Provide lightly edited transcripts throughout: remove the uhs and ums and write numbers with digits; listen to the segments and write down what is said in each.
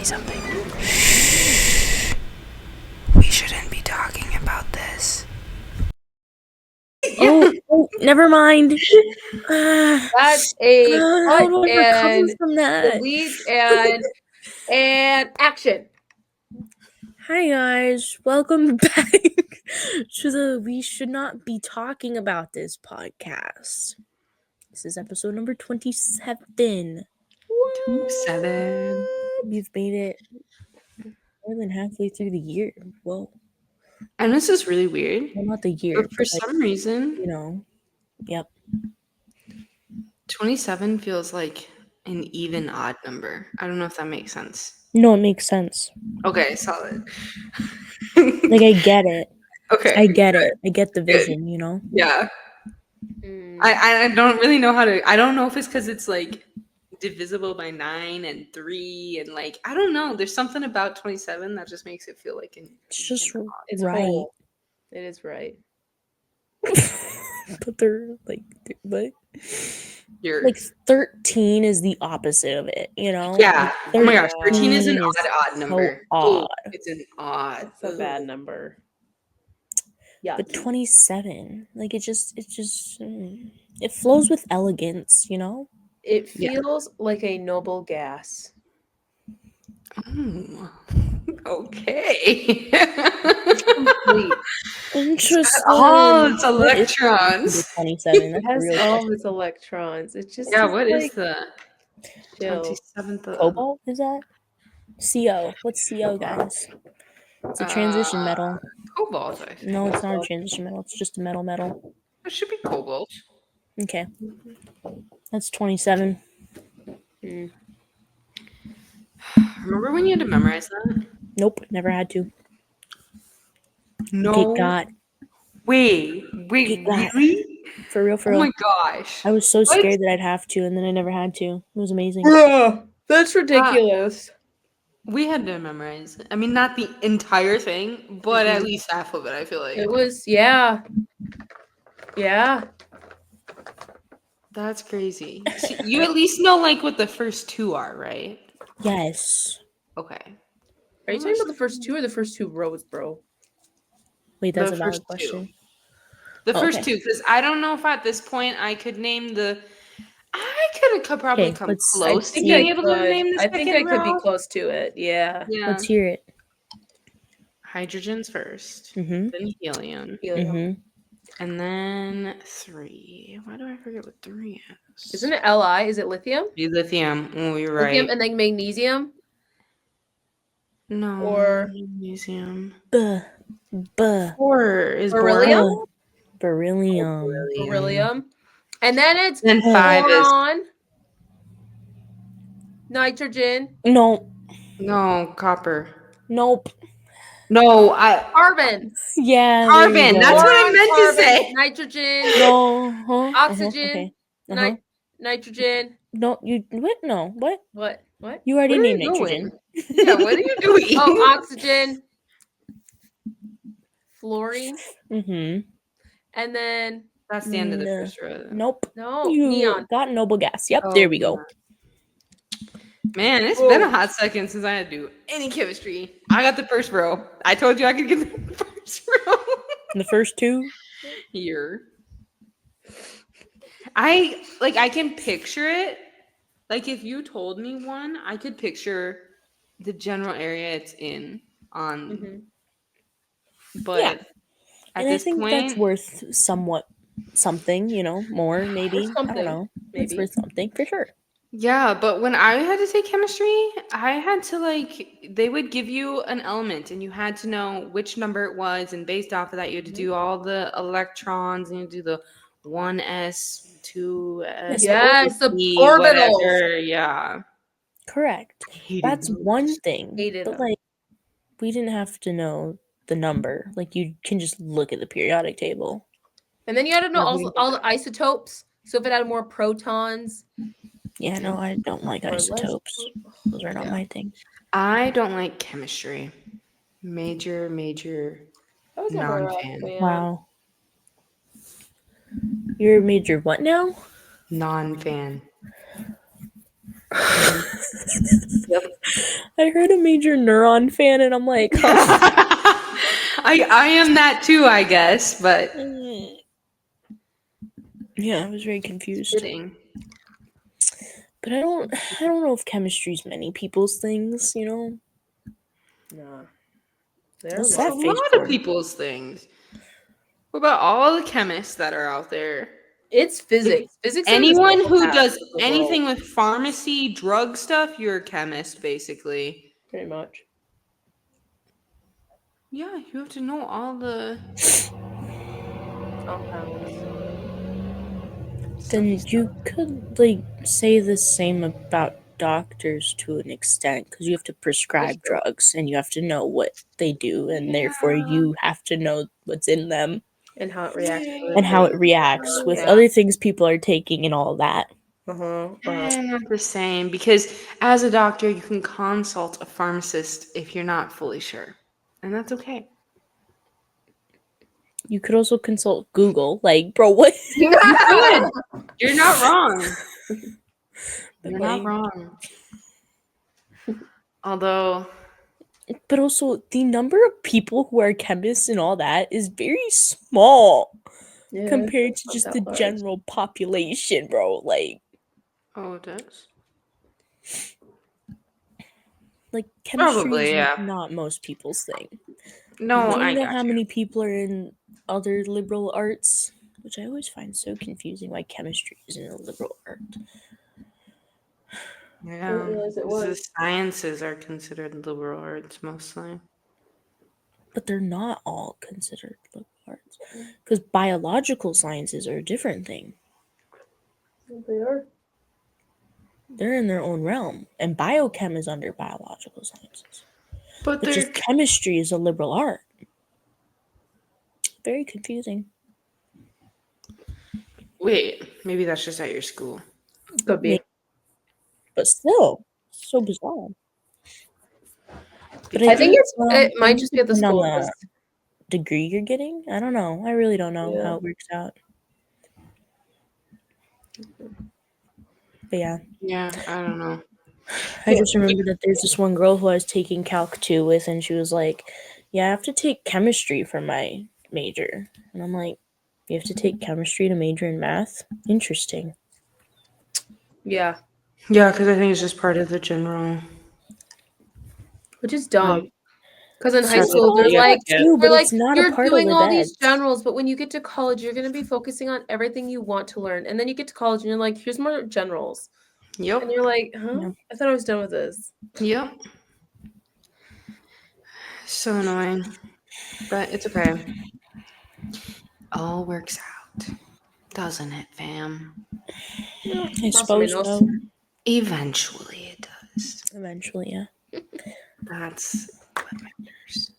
something. Shh. We shouldn't be talking about this. Oh, never mind. That's a how do I recover and from that? delete and action. Hi guys, welcome back to the We Should Not Be Talking About This podcast. This is episode number 27. 27. We've made it more than halfway through the year. Whoa. And this is really weird. Well, not the year, But for some reason, Yep. 27 feels like an even odd number. I don't know if that makes sense. No, it makes sense. Okay, solid. Like, I get it. Okay. I get it. I get the vision, Yeah. I don't really know how to. I don't know if it's because it's like divisible by 9 and 3 and like I don't know. There's something about 27 that just makes it feel like it's just it's right. whole. It is right. But they're like, what? You're Like 13 is the opposite of it, Yeah. Like, Oh my gosh, 13 is an 13 odd number. So odd. It's an odd. It's a bad number. Yeah. But 27, like it flows with elegance, It feels like a noble gas. Oh, okay. Interesting. Oh, it's electrons. 27. It That's has real all of its electrons. It just What is the chill. 27th? Cobalt, is that? CO. What's CO, guys? It's a transition metal. Cobalt, I think. No, it's not a transition metal. It's just a metal. It should be cobalt. Okay. That's 27. Remember when you had to memorize that? Nope, never had to. No. Okay, God. Wait, really? For real. Oh my gosh. I was so scared that I'd have to, and then I never had to. It was amazing. Bruh, that's ridiculous. We had to memorize. I mean, not the entire thing, but at least half of it, I feel like. It was, yeah. That's crazy. So you at least know, like, what the first two are, right? Yes. Okay. Are you talking about the first two or the first two rows, bro? Wait, that's The a valid first question. two. The first two, because I don't know if at this point I could name the. I could probably come close to being able to name the second row. I think I could be close to it. Yeah. Let's hear it. Hydrogen's first, Mm-hmm. then helium, Mm-hmm. and then 3. Why do I forget what 3 is? Isn't it Li? Is it lithium? Lithium. Oh, you're right. Lithium and then magnesium? No. Or magnesium. 4 is beryllium. Beryllium. And then it's 5 boron, nitrogen. No, copper. Nope. No, Carbon. Yeah. Carbon. That's what I meant to say. Nitrogen. No. Oxygen. Okay. Nitrogen. No, you what? No, what? What? You already named you nitrogen. Yeah, what are you doing? Oh, oxygen. Fluorine. Mm-hmm. And then that's the end of the first row. Nope. No, you neon. Got noble gas. Yep, there we go. Man, it's been a hot second since I had to do any chemistry. I got the first row. I told you I could get the first row. The first two? Here. I can picture it. Like if you told me one, I could picture the general area it's in on. Mm-hmm. But at and this I think point, that's worth somewhat something, more maybe. I don't know. Maybe. It's worth something for sure. Yeah, but when I had to take chemistry, I had to they would give you an element and you had to know which number it was, and based off of that you had to do all the electrons and you do the 1s, 2s, yes, the orbitals. whatever. Yeah. Correct. That's one thing. But them. We didn't have to know the number. You can just look at the periodic table. And then you had to know also all the isotopes. So if it had more protons. Yeah, no, I don't like isotopes. Those are not my thing. I don't like chemistry. Major non-fan. Wow. You're a major what now? Non-fan. Yep. I heard a major neuron fan, and I'm like, huh. I am that too, I guess, but Yeah, I was very confused. kidding. But I don't know if chemistry's many people's things, you know? Nah. What's It's that a face lot for? of people's things. What about all the chemists that are out there? It's physics. Physics. Anyone who does anything with pharmacy, drug stuff, you're a chemist, basically. Pretty much. Yeah, you have to know all the Compounds. Then you could, like, say the same about doctors to an extent, because you have to prescribe drugs, and you have to know what they do, and therefore you have to know what's in them. And how it reacts. And how it reacts with Yeah. other things people are taking and all that. Not the same, because as a doctor, you can consult a pharmacist if you're not fully sure, and that's okay. You could also consult Google. Like, bro, what? You could. You're not wrong. You're not Like, wrong. Although, but also the number of people who are chemists and all that is very small Yeah, compared it's to not just that the large. general population, bro. Like it does. chemistry Probably, is yeah. not most people's thing. No, Do I you know got how you. many people are in other liberal arts? Which I always find so confusing why chemistry isn't a liberal art. Yeah, didn't realize it the was. sciences are considered liberal arts mostly. But they're not all considered liberal arts. Because biological sciences are a different thing. They are. They're in their own realm. And biochem is under biological sciences. But But just chemistry is a liberal art. Very confusing. wait, maybe that's just at your school. Could be. But still, so bizarre. But I think it might think just be at the depend on school. the degree you're getting. I don't know. I really don't know how it works out. But yeah. Yeah, I don't know. I just remember that there's this one girl who I was taking Calc 2 with, and she was like, yeah, I have to take chemistry for my major. And I'm like, you have to take chemistry to major in math? Interesting. Yeah. Yeah, because I think it's just part of the general. Which is dumb. Because in high Sort of school, they're like, but it's not a you're part doing of all live these eds. generals, but when you get to college, you're going to be focusing on everything you want to learn. And then you get to college and you're like, here's more generals. Yep. And you're like, huh? Yeah. I thought I was done with this. Yep. So annoying. But it's okay. All works out. Doesn't it, fam? Yeah, I suppose so. Eventually it does. Eventually, yeah. That's what matters.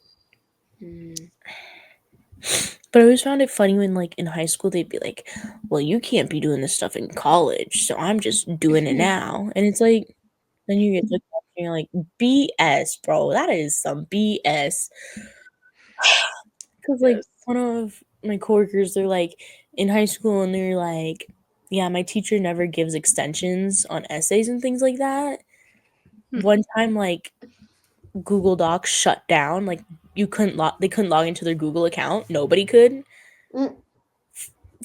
But I always found it funny when, like, in high school, they'd be like, well, you can't be doing this stuff in college, so I'm just doing it now. And it's like, then you get to college and you're like, BS, bro. That is some BS. Because, like, one of my coworkers, they're, like, in high school, and they're like, yeah, my teacher never gives extensions on essays and things like that. One time, like, Google Docs shut down. Like, they couldn't log into their Google account. Nobody could.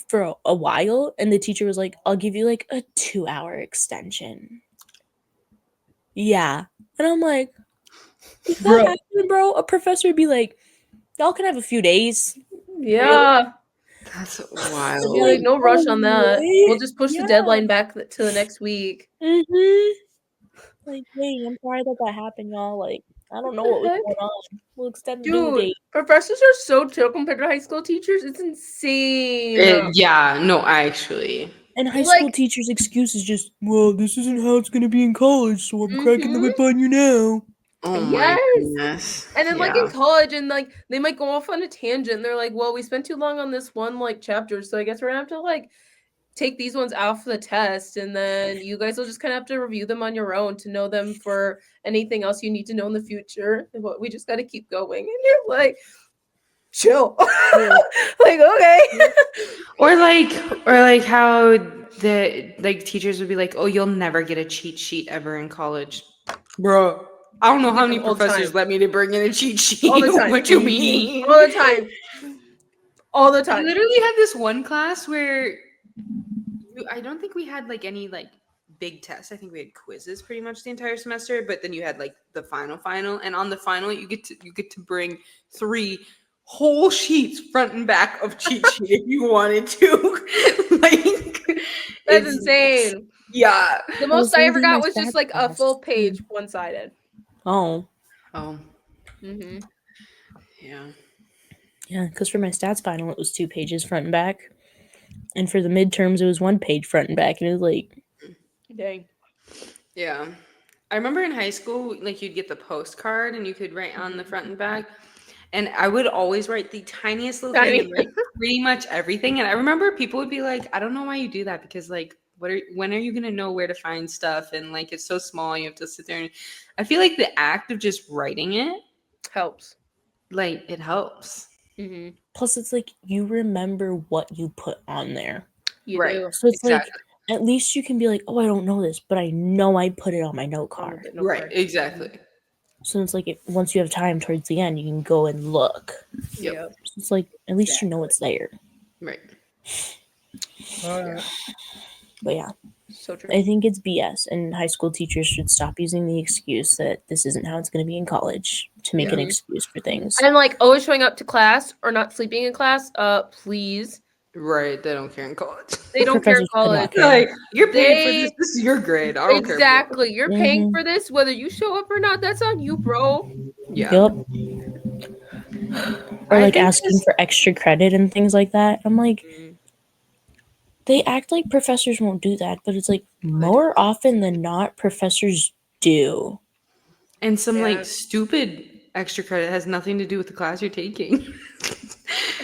For a while, and the teacher was like, I'll give you like a 2-hour extension. Yeah. And I'm like, if that happened, bro, a professor would be like, y'all can have a few days. Yeah. That's They'd wild. be like, no rush on that. What? We'll just push the deadline back to the next week. Like, hey, I'm sorry that happened, y'all. Like, I don't know what was going on. We'll extend the due Dude, date. professors are so chill compared to high school teachers. It's insane. Yeah, no, actually. And high school teachers' excuse is just, well, this isn't how it's gonna be in college, so I'm cracking the whip on you now. Oh my goodness. And then like in college, and like they might go off on a tangent, and they're like, well, we spent too long on this one like chapter, so I guess we're gonna have to like take these ones off the test, and then you guys will just kind of have to review them on your own to know them for anything else you need to know in the future. But we just got to keep going. And you're like, chill. Like, okay. Or like how the like teachers would be like, oh, you'll never get a cheat sheet ever in college. Bro, I don't know We how did many them all the professors time. let me to bring in a cheat sheet. All the time. What you mean? All the time. All the I time. literally had this one class where I don't think we had like any like big tests. I think we had quizzes pretty much the entire semester, but then you had like the final, and on the final you get to bring 3 whole sheets front and back of cheat sheet if you wanted to. Like That's it's insane. yeah. The I was most I ever literally in my got was just stats like a class. full page, one-sided. Oh. Oh Mm-hmm. yeah. Yeah, because for my stats final, it was 2 pages front and back. And for the midterms, it was 1 page front and back. And it was like, Dang. Yeah. I remember in high school, like you'd get the postcard and you could write on the front and back. And I would always write the tiniest little thing Tiny. and write pretty much everything. And I remember people would be like, I don't know why you do that because like when are you gonna know where to find stuff? And like it's so small, you have to sit there and I feel like the act of just writing it, Helps. like it helps. Mm-hmm. plus it's like you remember what you put on there. You Right. do. So it's Exactly. like, at least you can be like, oh, I don't know this, but I know I put it on my note On the card. note Right, card. exactly. So it's like, once you have time towards the end, you can go and look. Yep. Yep. So it's like, at least you know it's there. Right. But yeah, So true. I think it's BS, and high school teachers should stop using the excuse that this isn't how it's going to be in college to make an Yeah. excuse for things. And like always showing up to class or not sleeping in class, please. Right. They don't care in college. They don't care in Professors should not college. care. Like, you're paying for They- this. This is your grade. I don't care. Exactly. You're paying Mhm. for this, whether you show up or not. That's on you, bro. Yeah. Yep. Or I like think asking this- for extra credit and things like that. I'm like, Mm. they act like professors won't do that, but it's like more often than not, professors do. And some Yeah. like stupid extra credit has nothing to do with the class you're taking.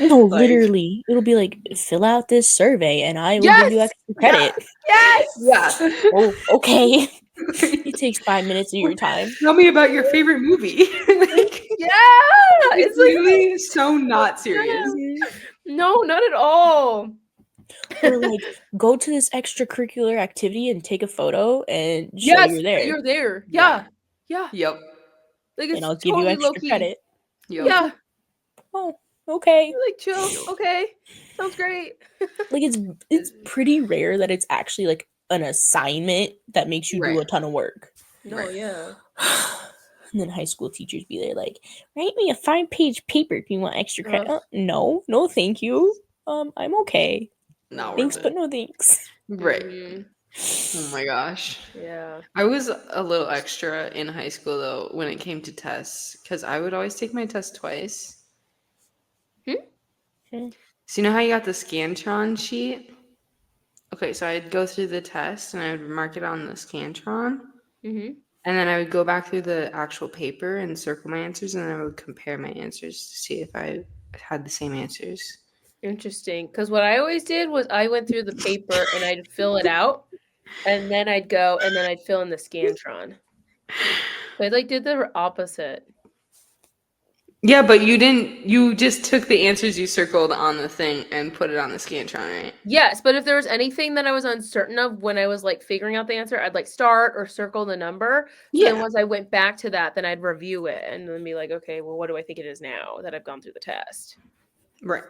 No, Like- literally, it'll be like, fill out this survey and I will give you Yes! extra credit. Yes. Yeah. Oh, okay. It takes 5 minutes of your time. Tell me about your favorite movie. Like, Yeah. it's It's like really so not serious. no, not at all. Or like, go to this extracurricular activity and take a photo and show Yes, you're there. you're there. Yeah. Yeah. Yep. Like it's And I'll give totally you extra low-key. credit. Yep. Yeah. Oh, okay. You're like chill. Okay. Sounds great. Like it's pretty rare that it's actually like an assignment that makes you do Right. a ton of work. No, Right. yeah. And then high school teachers be there like, write me a 5-page paper if you want extra credit. No, thank you. I'm okay. Not Thanks, worth but it. no thanks. Right. Mhm. Oh my gosh. Yeah. I was a little extra in high school though when it came to tests because I would always take my test twice. Hmm. So you know how you got the Scantron sheet? Okay, so I'd go through the test and I would mark it on the Scantron. Mm-hmm. And then I would go back through the actual paper and circle my answers, and then I would compare my answers to see if I had the same answers. Interesting. Because what I always did was I went through the paper and I'd fill it out, and then I'd go and then I'd fill in the Scantron. So I like did the opposite. Yeah, but you didn't. You just took the answers you circled on the thing and put it on the Scantron, right? Yes, but if there was anything that I was uncertain of when I was like figuring out the answer, I'd like start or circle the number. So then once I went back to that, then I'd review it and then be like, okay, well, what do I think it is now that I've gone through the test? Right.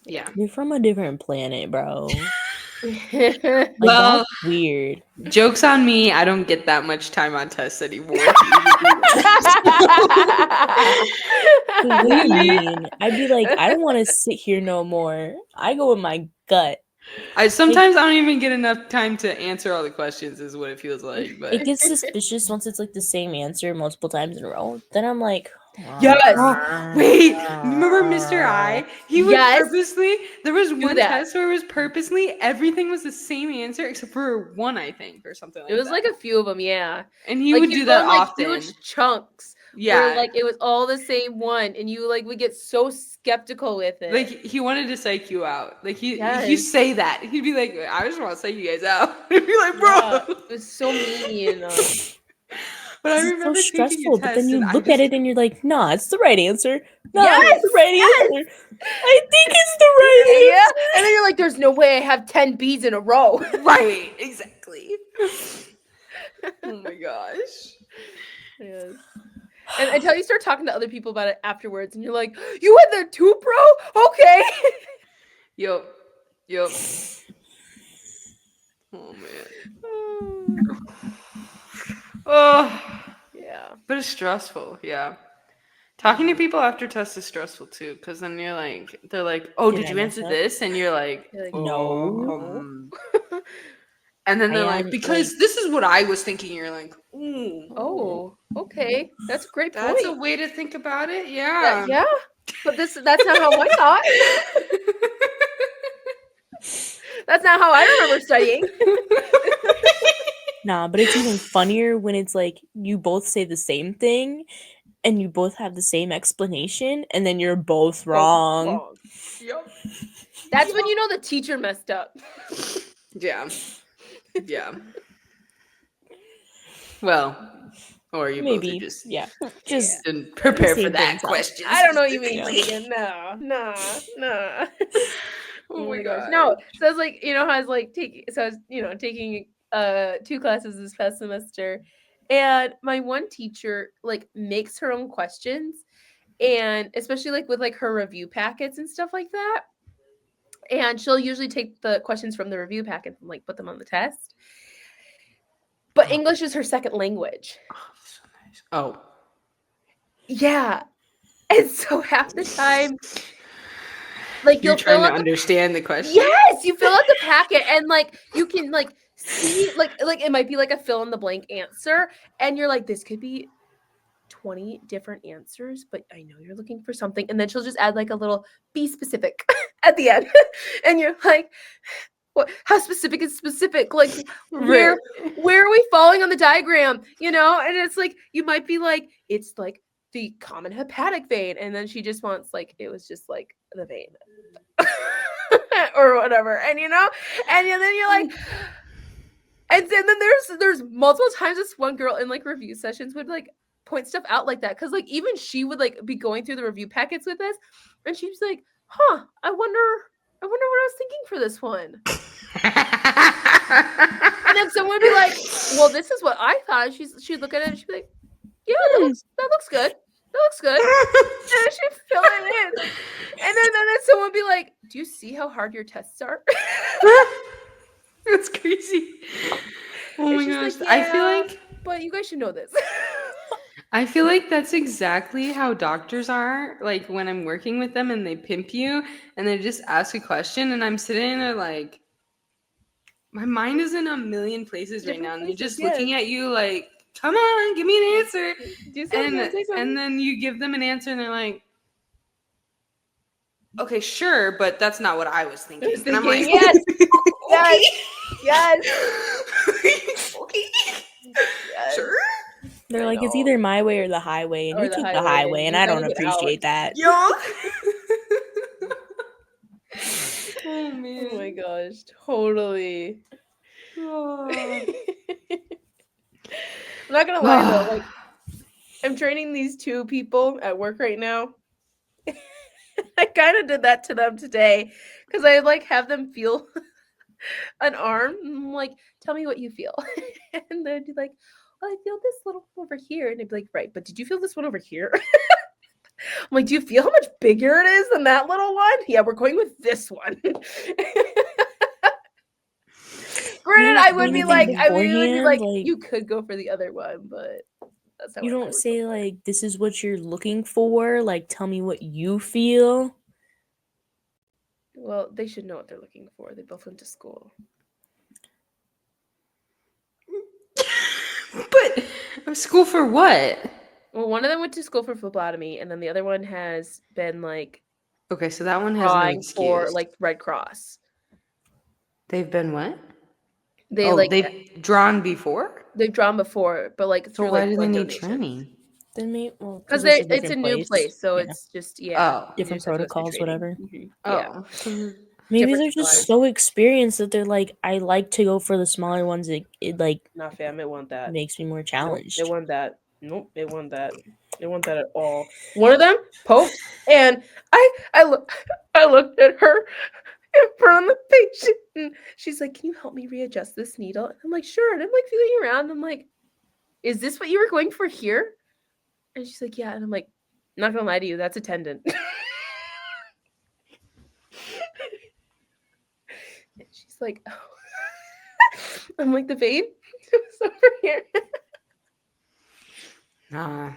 Yeah. You're from a different planet, bro. Like, Well, that's weird. joke's on me. I don't get that much time on tests anymore. What do you mean? I'd be like, I don't want to sit here no more. I go with my gut. Sometimes I don't even get enough time to answer all the questions, is what it feels like. But It gets suspicious once it's like the same answer multiple times in a row. Then I'm like, yes. Wait, remember Mr. I? He would Yes. purposely. There was one that. test where it was purposely everything was the same answer except for one, I think, or something like It that. was like a few of them, yeah. and he Like, would you'd do go that in, like, often. huge chunks. Yeah, Where, like it was all the same one, and you like would get so skeptical with it. like he wanted to psych you out. Like you Yes. say that he'd be like, I just want to psych you guys out. He'd be like, bro. Yeah, it was so mean. But I It's remember so taking stressful. a But test then you and I look just, at it and you're like, nah, it's the right answer. Nah, Yes, it's the right answer. I think it's the right yeah, answer. and then you're like, "There's no way I have 10 B's in a row." right, exactly. Oh my gosh. Yes. And until you start talking to other people about it afterwards, and you're like, "You had that too, bro? Okay." Yup. Oh man. Oh, Yeah. but it's stressful. Yeah. Talking to people after tests is stressful too, because then they're like, "Oh, did I you mess answer up? this?" And you're like, You're like, No. and then I they're like, am "Because this is what I was thinking." You're like, "Ooh, "Oh, okay, that's a great that's a point." way to think about it." Yeah. Yeah, but that's not how I thought. That's not how I remember studying. Nah, but it's even funnier when it's like you both say the same thing and you both have the same explanation and then you're both wrong. Yep. That's when you know the teacher messed up. Yeah. Yeah. Well, or you both are Maybe. just Yeah. Just didn't prepare for same that brain cells. question. I don't know what you mean, Yeah. Megan. No. Oh my gosh. god. No. So I was like, I was like taking 2 classes this past semester, and my one teacher like makes her own questions, and especially like with like her review packets and stuff like that. And she'll usually take the questions from the review packet and like put them on the test. But English is her second language. Oh, so nice. Oh. Yeah. And so half the time, like You're you'll fill trying to out the understand the question? yes, you fill out the packet and like you can like see like it might be like a fill in the blank answer, and you're like, this could be 20 different answers, but I know you're looking for something. And then she'll just add like a little be specific at the end. And you're like, what, how specific is specific? Like where are we falling on the diagram? And it's like you might be like, it's like the common hepatic vein, and then she just wants like it was just like the vein. Or whatever. And then you're like, and then there's multiple times this one girl in like review sessions would like point stuff out like that, because like even she would like be going through the review packets with us, and she was like, I wonder what I was thinking for this one. And then someone would be like, well, this is what I thought. She'd look at it and she'd be like, yeah, that looks good. That looks good. And she'd fill it in. And then someone would be like, do you see how hard your tests are? That's crazy. Oh And my she's gosh. like, I feel "Yeah, like but you guys should know this." I feel like that's exactly how doctors are. Like when I'm working with them and they pimp you and they just ask a question and I'm sitting there like, my mind is in a million places right now, and they're just looking at you like, come on, give me an answer. Do something, say something. And then you give them an answer and they're like, okay, sure, but that's not what I was thinking. And I'm like, yes, okay. yes. Okay. Yes. Sure. They're like, it's either my way or the highway, and Or you the took the highway, highway, and and you I gotta don't get out. appreciate that. Yo. Oh Oh man. my gosh, totally. Oh. I'm not gonna lie though, like I'm training these 2 people at work right now. I kind of did that to them today because I like have them feel an arm. And I'm like, tell me what you feel. And they'd be like, well, I feel this little over here. And I'd be like, right, but did you feel this one over here? I'm like, do you feel how much bigger it is than that little one? Yeah, we're going with this one. Granted, I would be like, beforehand, you could go for the other one, but that's how you I don't would say go for it. like, this is what you're looking for. Like, tell me what you feel. Well, they should know what they're looking for. They both went to school. But school for what? Well, one of them went to school for phlebotomy, and then the other one has been like Okay, so that one has no drawing excuse. for like Red Cross. They've been what? They've drawn before? They've drawn before, but like So through why like do they blood need donations. training? Then Because it's a it's a different new place, so Yeah. it's just different protocols, whatever. Yeah. Maybe Different they're just supplies. so experienced that they're like, I like to go for the smaller ones. It like Nah, fam, it wasn't that. makes me more challenged. It wasn't that. Nope, it wasn't that. It wasn't that at all. One of them poked, and I looked at her in front of the patient, and she's like, "Can you help me readjust this needle?" And I'm like, "Sure." And I'm like feeling around. I'm like, is this what you were going for here? And she's like, yeah. And I'm like, not gonna lie to you, that's a tendon. And she's like, oh. I'm like, the vein was over here. Nah.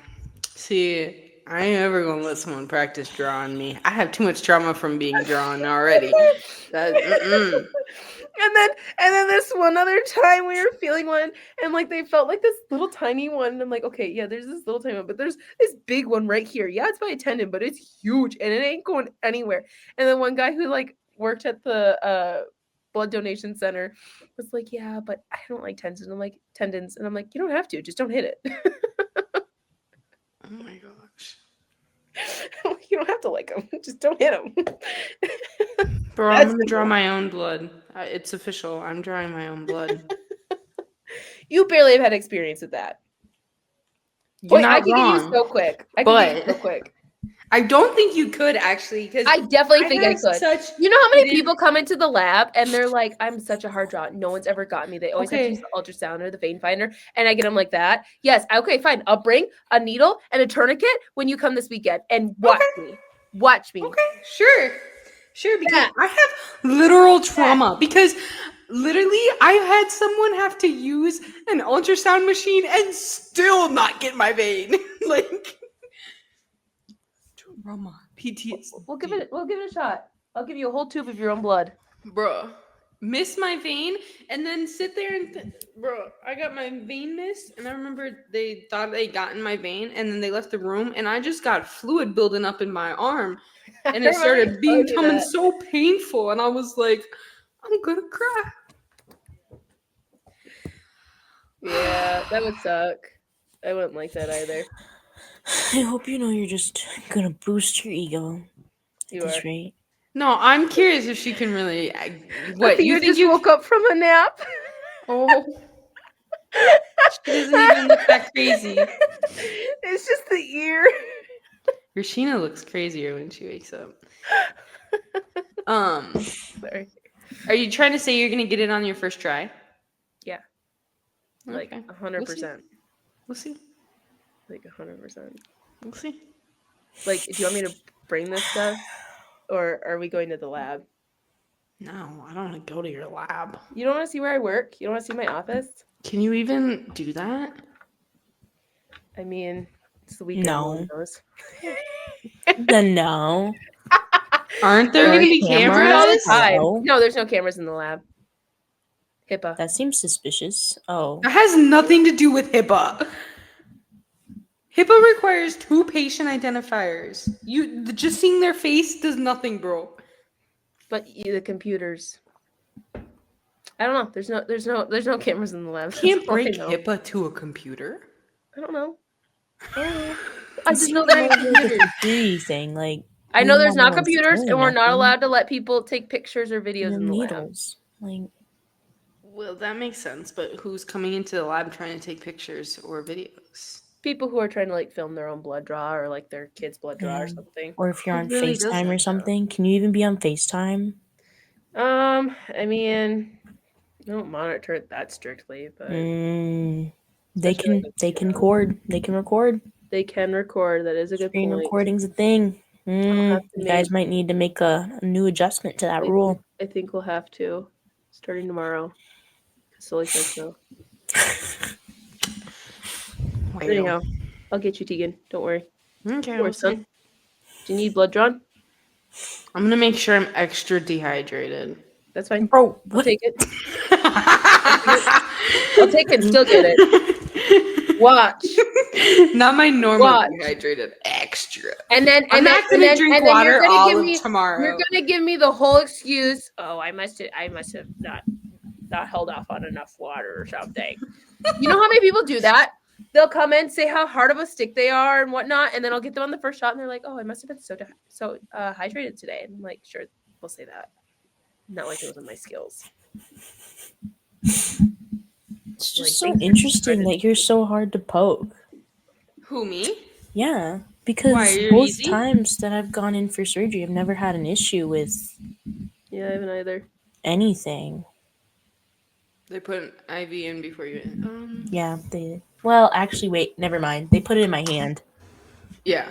See, I ain't ever gonna let someone practice drawing me. I have too much trauma from being drawn already. And then this one other time we were feeling one, and like they felt like this little tiny one. And I'm like, okay, yeah, there's this little tiny one, but there's this big one right here. Yeah, it's by a tendon, but it's huge and it ain't going anywhere. And then one guy who like worked at the blood donation center was like, yeah, but I don't like tendons. And I'm like, tendons, and I'm like, you don't have to, just don't hit it. Oh my gosh. You don't have to like them, just don't hit them. Bro, I'm gonna draw my own blood. It's official. I'm drawing my own blood. You barely have had experience with that. You're not I can wrong. get you so quick. I can get you so quick. I don't think you could actually, because I definitely think I could. You know how many it is- people come into the lab and they're like, I'm such a hard draw. No one's ever got me. They always have to use the ultrasound or the vein finder. And I get them like that. Yes. Okay, fine. I'll bring a needle and a tourniquet when you come this weekend and watch me. Watch me. Okay, sure, because I have literal trauma because literally I've had someone have to use an ultrasound machine and still not get my vein. Like trauma, PTSD. We'll give it a shot. I'll give you a whole tube of your own blood. Bro, miss my vein and then sit there and bro, I got my vein missed and I remember they thought they got in my vein and then they left the room and I just got fluid building up in my arm and it started becoming so painful and I was like, I'm gonna cry. Yeah, that would suck. I wouldn't like that either. I hope you know you're just gonna boost your ego. You That's are. right. No, I'm curious if she can really. What you think you woke up from a nap? Oh, she doesn't even look that crazy. It's just the ear. Rashina looks crazier when she wakes up. Sorry. Are you trying to say you're gonna get it on your first try? Yeah. Like 100%. We'll see. Like 100%. We'll see. Like, do you want me to bring this stuff? Or are we going to the lab? No, I don't want to go to your lab. You don't want to see where I work? You don't want to see my office? Can you even do that? I mean, it's the weekend. No. Knows. Then no. Aren't there going to be cameras all the time? No. No, there's no cameras in the lab. HIPAA. That seems suspicious. Oh. That has nothing to do with HIPAA. HIPAA requires 2 patient identifiers. Just seeing their face does nothing, bro. But the computers. I don't know. There's no cameras in the lab. Can't break HIPAA to a computer. I don't know. I just know there are computers. Security thing, like. I know there's not computers, and we're not allowed to let people take pictures or videos in the needles. Lab. Like. Well, that makes sense. But who's coming into the lab trying to take pictures or videos? People who are trying to like film their own blood draw or like their kid's blood draw or something. Or if you're on FaceTime or something, can you even be on FaceTime? I mean, I don't monitor it that strictly, but they can record. They can record. They can record. That is a good point. Recording's a thing. You guys might need to make a new adjustment to that rule. I think we'll have to, starting tomorrow. Sully says so. Anyhow, I'll get you, Tegan. Don't worry. Okay. Poor son. Do you need blood drawn? I'm gonna make sure I'm extra dehydrated. That's fine. Bro, I'll take it. I'll take it and still get it. Watch. Not my normal dehydrated. Extra. And then I'm not gonna drink water all of tomorrow. You're gonna give me the whole excuse. Oh, I must have not held off on enough water or something. You know how many people do that? They'll come in, say how hard of a stick they are and whatnot, and then I'll get them on the first shot, and they're like, "Oh, I must have been so hydrated today." And I'm like, "Sure, we'll say that." Not like it was in my skills. It's just so interesting that you're so hard to poke. Who, me? Yeah, because both times that I've gone in for surgery, I've never had an issue with. Yeah, I haven't either. Anything. They put an IV in before you. Yeah, they. Well, actually, wait. Never mind. They put it in my hand. Yeah,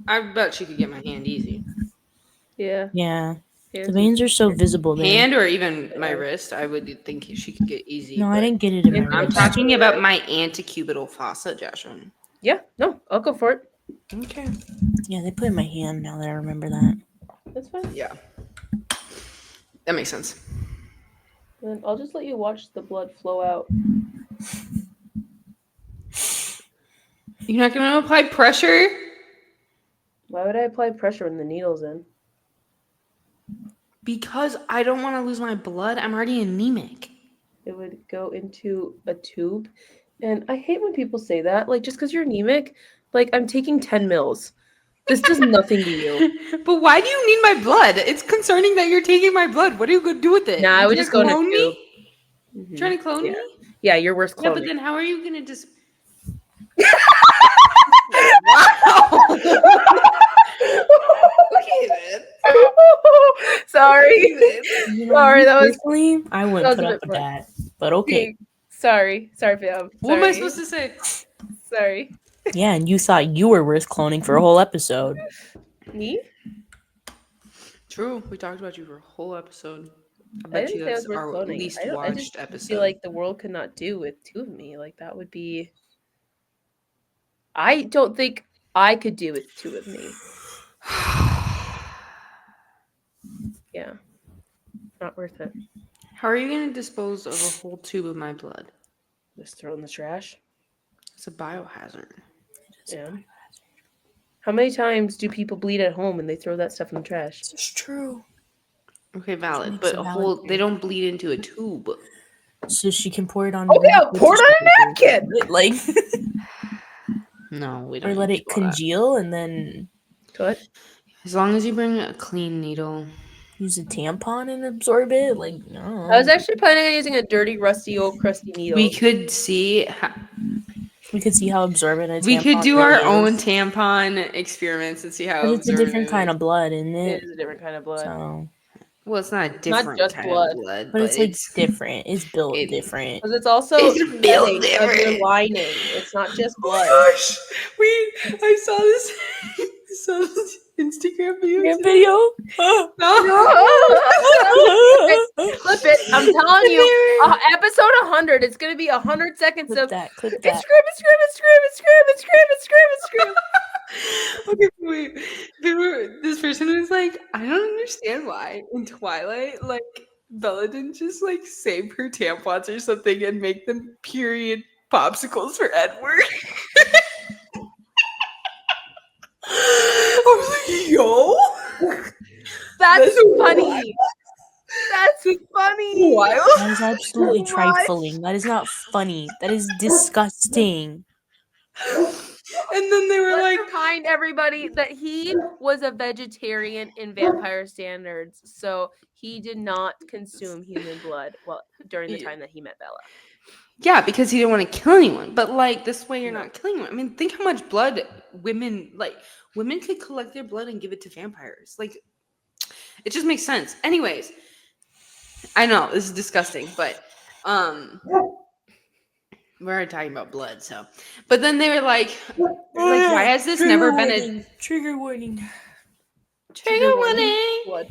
I bet she could get my hand easy. Yeah. Yeah, the Hands veins are so weird. visible there. Hand or even my Yeah. wrist, I would think she could get easy. No, I but didn't get it in my I'm I'm wrist. talking about my antecubital fossa, Joshua. Yeah, no, I'll go for it. Okay. Yeah, they put it in my hand. Now that I remember that. That's fine. Yeah. That makes sense. Then I'll just let you watch the blood flow out. You're not gonna apply pressure? Why would I apply pressure when the needle's in? Because I don't want to lose my blood. I'm already anemic. It would go into a tube. And I hate when people say that. Like, just because you're anemic, like, I'm taking 10 mils. This does nothing to you. But why do you need my blood? It's concerning that you're taking my blood. What are you gonna do with it? Nah, I You would gonna just go in a clone tube. me? Mhm. Trying to clone Yeah. me? Yeah, you're worth Yeah, cloning. but then how are you gonna just? Okay then. Sorry. You know, Sorry, that was personally, I that wouldn't was put a up bit with much. that. But okay. Sorry, fam. What am I supposed to say? Sorry. Yeah, and you thought you were worth cloning for a whole episode. Me? True. We talked about you for a whole episode. I I bet didn't you say I that's was worth our cloning. least I watched just episode. feel like the world could not do with two of me. Like that would be. I don't think I could do with two of me. Yeah, not worth it. How are you gonna dispose of a whole tube of my blood? Just throw it in the trash. It's a biohazard. Yeah. How many times do people bleed at home and they throw that stuff in the trash? This is true. Okay, valid. makes But a a valid whole they point. don't bleed into a tube. So she can pour it on. Oh yeah, pour it on a napkin. Like, No, we don't. or let need it to do all that. congeal and then What? As long as you bring a clean needle. use a tampon and absorb it. Like, no. I was actually planning on using a dirty, rusty, old, crusty needle. We could see. We could see how absorbent a tampon We could do really our own is. tampon experiments and see how. But it's a different absorbent kind of blood, isn't It it? is a different kind of blood. So, Well, it's not a Not different just kind blood. of blood, but it's like different. It's built it- different. Because it's also It's built shedding of your different. lining. It's not just blood. gosh, I saw this. Instagram video. Your video. Clip it. I'm telling you, episode 100. It's gonna be 100 seconds Clip of that. Clip it's that. scream. Okay, wait. This person was like, I don't understand why in Twilight, like Bella didn't just like save her tampons or something and make them period popsicles for Edward. I was like, yo, That's That's funny. wild. That's funny. wild. That is absolutely What? trifling. That is not funny. That is disgusting. And then they were Let's like, remind everybody that he was a vegetarian in vampire standards, so he did not consume human blood during the time that he met Bella. yeah, because he didn't want to kill anyone. But like this way, you're not killing anyone. I mean, think how much blood women could collect their blood and give it to vampires. Like, it just makes sense. Anyways, I know this is disgusting, but we're already talking about blood, so. But then they were like, why has this never been a trigger warning? trigger warning? Blood.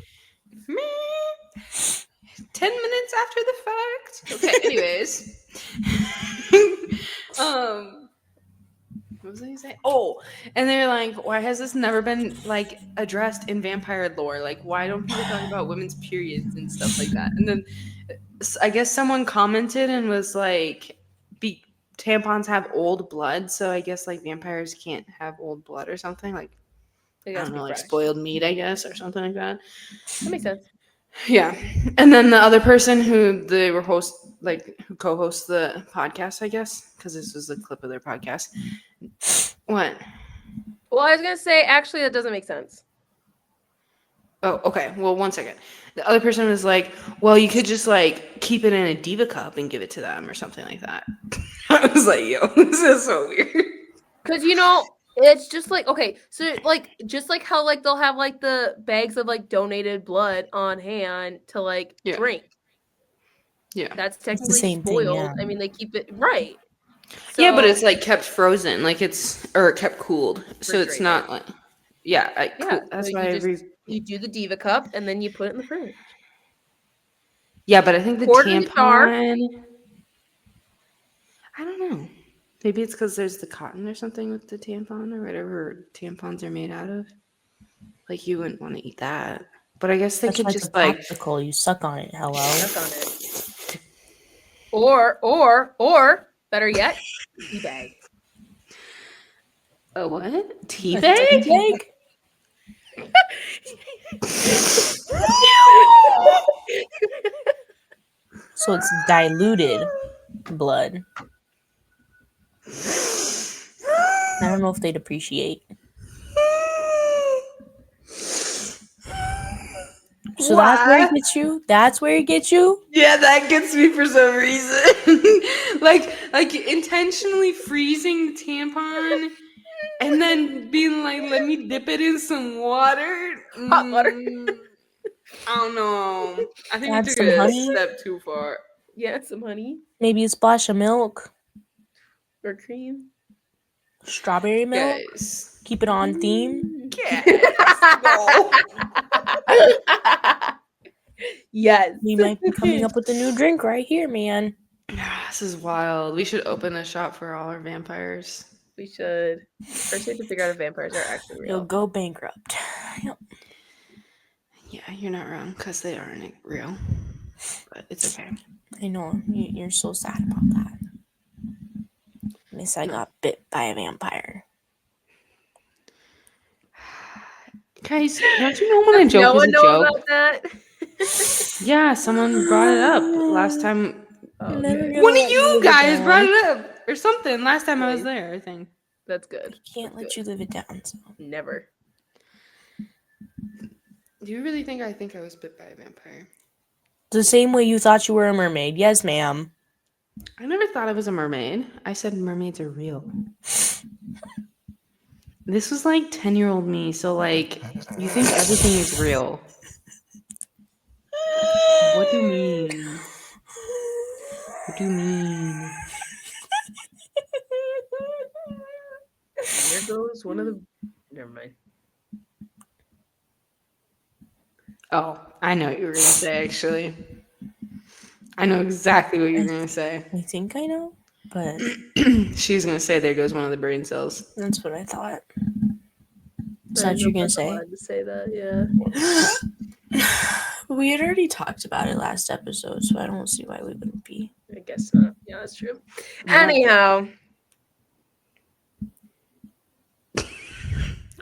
10 minutes after the fact. Okay, anyways. What was I gonna say? Oh, and they're like, why has this never been like addressed in vampire lore? Like, why don't people talk about women's periods and stuff like that? And then I guess someone commented and was like, tampons have old blood, so I guess like vampires can't have old blood or something. Like, I don't know, like spoiled meat, I guess, or something like that. That makes sense. Yeah. And then the other person who they were who co-hosts the podcast, I guess, because this was the clip of their podcast. What? Well, I was gonna say, actually, that doesn't make sense. Oh, okay. Well, 1 second. The other person was like, well, you could just like keep it in a diva cup and give it to them or something like that. I was like, yo, this is so weird. Because it's just like, okay, so like just like how like they'll have like the bags of like donated blood on hand to like Yeah. drink. Yeah. That's technically same thing, spoiled. yeah. I mean, they keep it right. Yeah, but So- it's like kept frozen, like or kept cooled, so it's Refrigerated. not like Yeah, cool. That's so why you do the Diva cup and then you put it in the fridge. Yeah, but I think the Pour it in the jar. tampon. I don't know. Maybe it's because there's the cotton or something with the tampon or whatever tampons are made out of. Like you wouldn't want to eat that, but I guess they That's could why it's just a like popsicle. You suck on it. Hello. Suck on it. Or better yet, tea bag. a what? A Tea tea bag? bag? So it's diluted blood. I don't know if they'd appreciate. So that's where it gets you? That's where it gets you? Yeah, that gets me for some reason. like intentionally freezing the tampon and then being like, let me dip it in some water. Hot water. I don't know. I think Add we took some it a honey? step too far. Yeah, some honey Maybe a splash of milk. or cream. Strawberry milk. Guys. Keep it on theme. No. Yes. We might be coming up with a new drink right here, man. This is wild. We should open a shop for all our vampires. We should. First, we have to figure out if vampires are actually You'll real. go bankrupt. Yep. Yeah, you're not wrong because they aren't real. But it's okay. I know. You're so sad about that. Miss, I got bit by a vampire. Guys, don't you know when a joke No is one a know joke? about that. Yeah, someone brought it up last time. You're never Okay. gonna One of let me you live it guys down. brought it up or something last time I was there, I think. That's good. Can't let you live it down. So. Never. Do you really think I was bit by a vampire? The same way you thought you were a mermaid. Yes, ma'am. I never thought I was a mermaid. I said mermaids are real. This was like 10-year-old me, so like you think everything is real. What do you mean? What do you mean? There goes one of the. Never mind. Oh, I know what you were gonna say actually. I know exactly what you're gonna say. I think I know, but She's gonna say there goes one of the brain cells. that's what I thought. Is I that what you're know gonna I'm say? allowed to say that, yeah. We had already talked about it last episode, so I don't see why we wouldn't be. I guess not. Yeah, that's true. Yeah. Anyhow.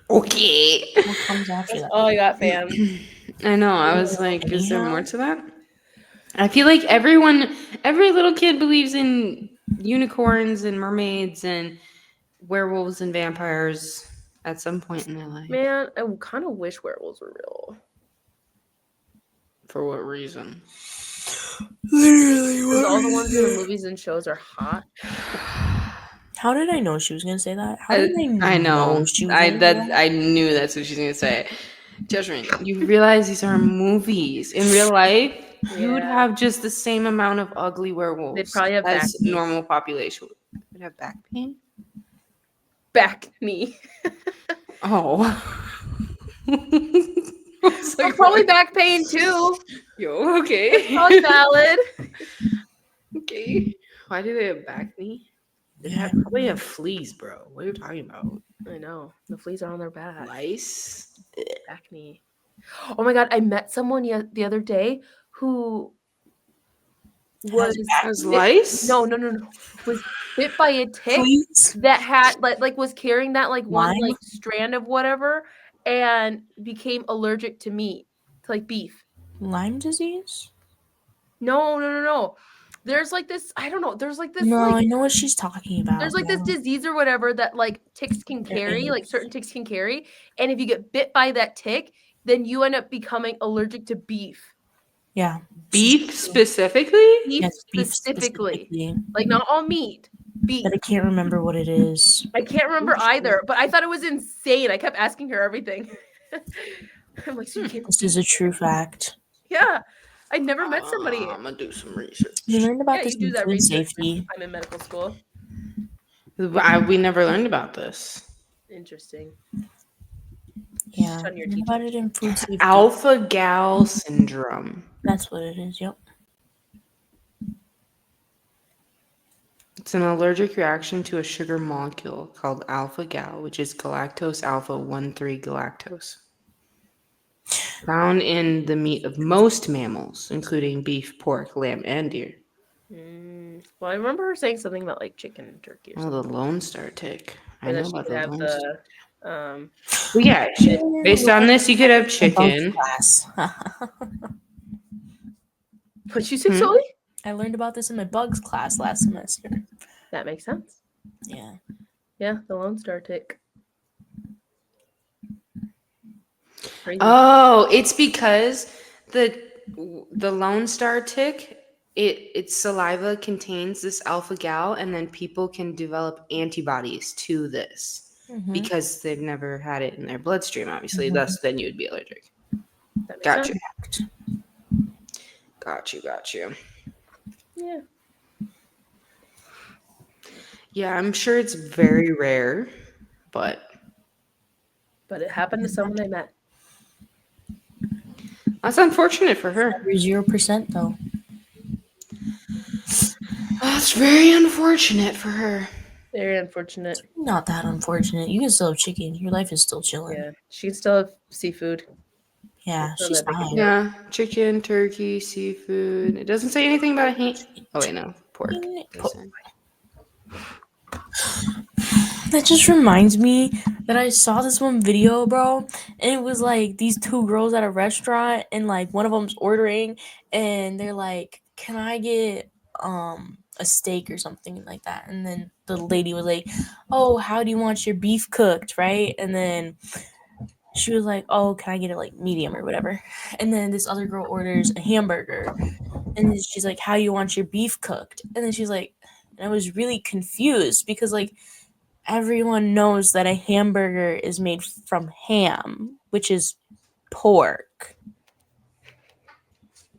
Okay. What comes after That's that? all I got, fam. I know. I was like, is there more to that? I feel like every little kid believes in unicorns and mermaids and werewolves and vampires at some point in their life. Man, I kind of wish werewolves were real. For what reason? Literally, Because all the ones in the movies and shows are hot. How did I know she was gonna say that? How did I know. she was gonna say that? I knew that's what she's gonna say. Judgment. You realize these are movies. In real life, you would have just the same amount of ugly werewolves They'd probably have as back pain. normal population. Would have back pain? Back knee. Oh. Well, probably back pain too. Yo, okay. Probably valid. Okay. Why do they have back knee? They probably have fleas, bro. What are you talking about? I know. The fleas are on their back. Lice? Back knee. Oh my god, I met someone the other day who was Has lice? No. Was bit by a tick that had like was carrying that like one Lyme? like strand of whatever and became allergic to meat, to like beef. Lyme disease? No. There's like this, I don't know. There's like this No, like I know what she's talking about. there's like this disease or whatever that like ticks can carry, like certain ticks can carry, and if you get bit by that tick, then you end up becoming allergic to beef. Yeah. Beef specifically? Beef, Yes, beef specifically. Like not all meat. Beef. But I can't remember what it is. I can't remember either, but I thought it was insane. I kept asking her everything. I'm like, so you can't This is a true fact. Yeah. I never met somebody. I'm gonna do some research. We learned about Yeah, this you do in that food research. safety. I'm in medical school. We never learned about this. Interesting. Yeah, On your learned about it in food safety. Alpha-gal syndrome. That's what it is. Yep. It's an allergic reaction to a sugar molecule called alpha-gal, which is galactose alpha 1,3 galactose. Found in the meat of most mammals, including beef, pork, lamb, and deer. Well, I remember her saying something about like chicken and turkey or Oh, something. the Lone Star tick. I And know then she about could the have Lone Star. the Well, yeah, based on this, you could have chicken. Class. What'd you say, Sully? I learned about this in my bugs class last semester. That makes sense. Yeah. Yeah, the Lone Star tick. Crazy. Oh, it's because the Lone Star tick, its saliva contains this alpha-gal, and then people can develop antibodies to this because they've never had it in their bloodstream. Obviously, thus then you'd be allergic. That makes Gotcha. sense. Got you. Yeah. Yeah, I'm sure it's very rare, but it happened to someone I met. that's unfortunate for her. 0% though. That's very unfortunate for her. Very unfortunate. Not that unfortunate. You can still have chicken. Your life is still chilling. Yeah, she can still have seafood. Yeah, That's not she's that big a fine. deal. Yeah, chicken, turkey, seafood. It doesn't say anything about a ham. Oh wait, no, pork. That just reminds me that I saw this one video, bro, and it was like these two girls at a restaurant, and like one of them's ordering, and they're like, "Can I get a steak or something like that?" And then the lady was like, "Oh, how do you want your beef cooked, right?" And then she was like, "Oh, can I get it like medium or whatever?" And then this other girl orders a hamburger, and then she's like, "How do you want your beef cooked?" And then she's like, and I was really confused because like everyone knows that a hamburger is made from ham, which is pork.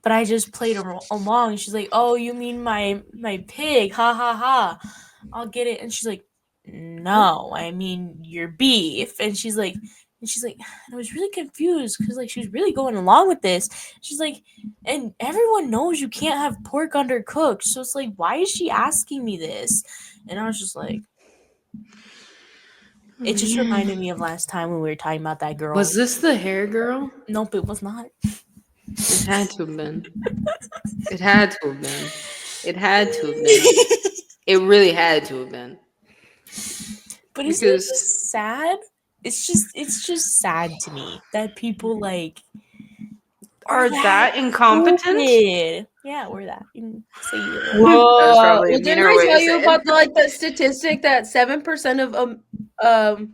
But I just played along. She's like, "Oh, you mean my pig? Ha ha ha! I'll get it." And she's like, "No, I mean your beef." And she's like, I was really confused because like she was really going along with this. She's like, and everyone knows you can't have pork undercooked, so it's like, why is she asking me this? And I was just like, it just reminded me of last time when we were talking about that girl. Was this the hair girl? Nope, it was not. It had to have been. It had to have been. It had to have been. It really had to have been. But isn't it just sad? It's just sad to me that people like are that incompetent. Stupid. Yeah, we're that. You can say you were. Well, didn't I tell you about the statistic that 7% of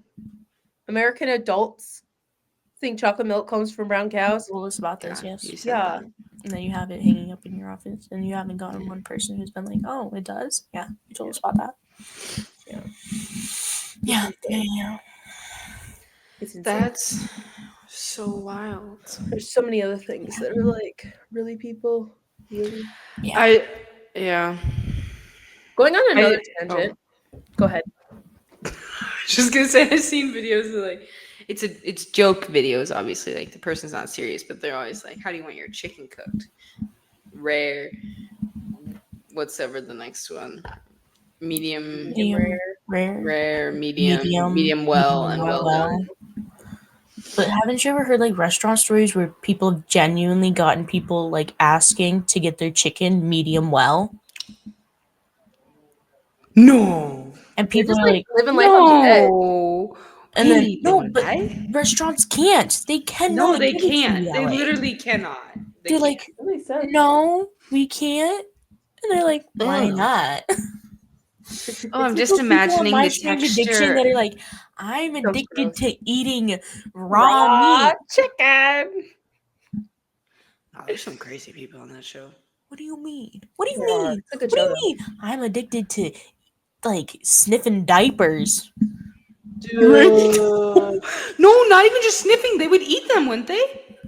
American adults think chocolate milk comes from brown cows? Told us about this, yes. Yeah. And then you have it hanging up in your office, and you haven't gotten one person who's been like, "Oh, it does." Yeah, you told us about that. Yeah. That's so wild. There's so many other things that are like, really, people, really. Yeah. Going on another tangent. Go ahead. Just gonna say, I've seen videos of like, it's joke videos, obviously, like the person's not serious, but they're always like, how do you want your chicken cooked? Rare. What's ever the next one? Medium rare, medium well, and well done. But haven't you ever heard like restaurant stories where people have genuinely gotten people like asking to get their chicken medium well? No. And people just are like living life on the edge. And then but restaurants can't. They cannot. No, they can't. They literally cannot. They're like, no, we can't. And they're like, why not? Oh, I'm just imagining the texture. Addiction that are like, I'm addicted to eating raw meat. Chicken. Oh, there's some crazy people on that show. What do you mean? What do you mean? What do you mean? I'm addicted to like sniffing diapers. Dude. No, not even just sniffing. They would eat them, wouldn't they?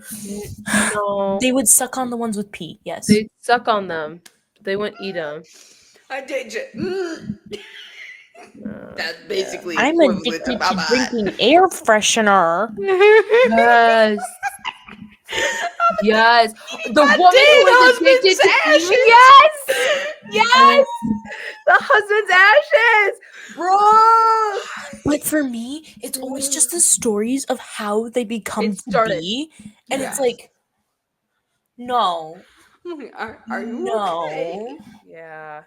No. They would suck on the ones with pee. Yes. They'd suck on them. They wouldn't eat them. I did it. That's basically I'm equivalent addicted to to drinking air freshener. Yes. Yes. The woman who is addicted to eating. Yes. Yes. The husband's ashes. Bro. But for me, it's always just the stories of how they become It started. to be. And Yes. it's like, no. Are you okay? Yeah.